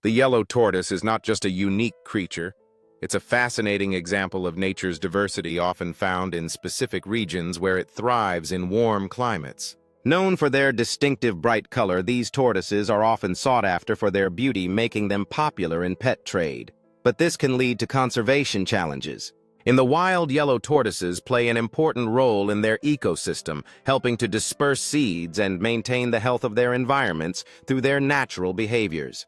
The yellow tortoise is not just a unique creature, it's a fascinating example of nature's diversity often found in specific regions where it thrives in warm climates. Known for their distinctive bright color, these tortoises are often sought after for their beauty, making them popular in pet trade. But this can lead to conservation challenges. In the wild, yellow tortoises play an important role in their ecosystem, helping to disperse seeds and maintain the health of their environments through their natural behaviors.